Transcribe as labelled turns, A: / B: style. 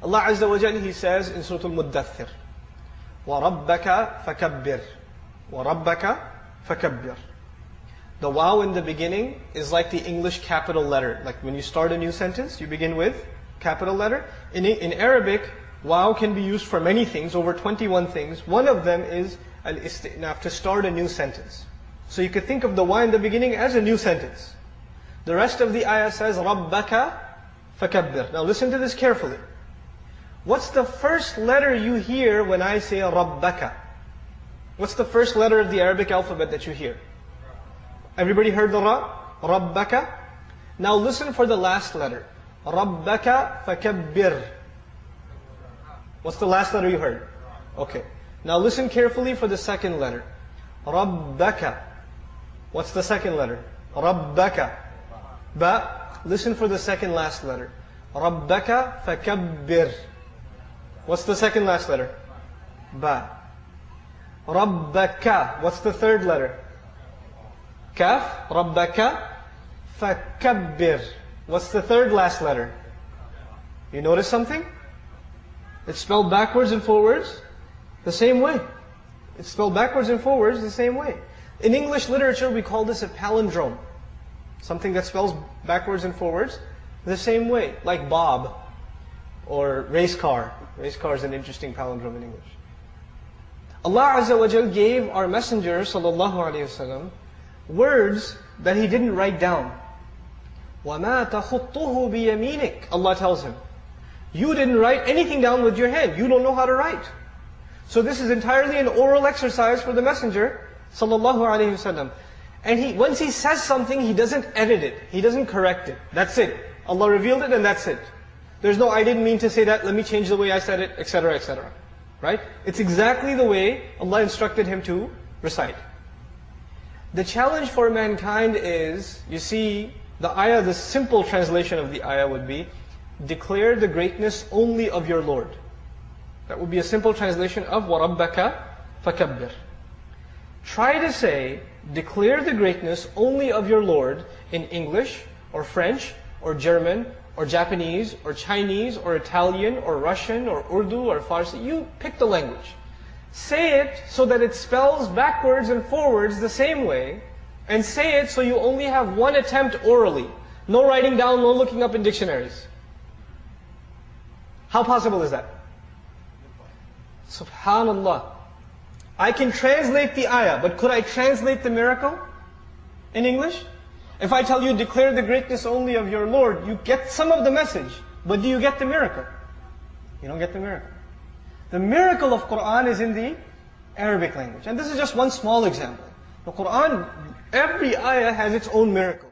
A: Allah Azza wa Jal, He says in Surah Al-Muddathir, وَرَبَّكَ فَكَبِّرْ وَرَبَّكَ فَكَبِّرْ. The waw in the beginning is like the English capital letter. Like when you start a new sentence, you begin with capital letter. In Arabic, waw can be used for many things, over 21 things. One of them is al-isti'naf, to start a new sentence. So you could think of the waw in the beginning as a new sentence. The rest of the ayah says, رَبَّكَ فَكَبِّرْ. Now listen to this carefully. What's the first letter you hear when I say رَبَّكَ? What's the first letter of the Arabic alphabet that you hear? Everybody heard the ra? رَبَّكَ. Now listen for the last letter. رَبَّكَ فَكَبِّرْ. What's the last letter you heard? Okay. Now listen carefully for the second letter. رَبَّكَ. What's the second letter? رَبَّكَ. Ba. Listen for the second last letter. رَبَّكَ فَكَبِّرْ. What's the second last letter? Ba. رَبَّكَ. What's the third letter? Kaf. رَبَّكَ فَكَبِّرْ. What's the third last letter? You notice something? It's spelled backwards and forwards the same way. It's spelled backwards and forwards the same way. In English literature, we call this a palindrome. Something that spells backwards and forwards the same way. Like Bob or race car. Race car is an interesting palindrome in English. Allah Azza wa Jal gave our Messenger sallallahu alaihi wasallam words that He didn't write down. وَمَا تَخُطُّهُ بِيَمِينِكَ. Allah tells him, you didn't write anything down with your hand. You don't know how to write. So this is entirely an oral exercise for the Messenger sallallahu alaihi wasallam. And once he says something, he doesn't edit it. He doesn't correct it. That's it. Allah revealed it and that's it. There's no, I didn't mean to say that, let me change the way I said it, etc., etc. Right? It's exactly the way Allah instructed him to recite. The challenge for mankind is, you see, the ayah, the simple translation of the ayah would be, declare the greatness only of your Lord. That would be a simple translation of وَرَبَّكَ فَكَبِّرْ. Try to say, declare the greatness only of your Lord in English, or French, or German, or Japanese, or Chinese, or Italian, or Russian, or Urdu, or Farsi. You pick the language. Say it so that it spells backwards and forwards the same way, and say it so you only have one attempt orally. No writing down, no looking up in dictionaries. How possible is that? Subhanallah. I can translate the ayah, but could I translate the miracle in English? If I tell you, declare the greatness only of your Lord, you get some of the message, but do you get the miracle? You don't get the miracle. The miracle of Qur'an is in the Arabic language. And this is just one small example. The Qur'an, every ayah has its own miracle.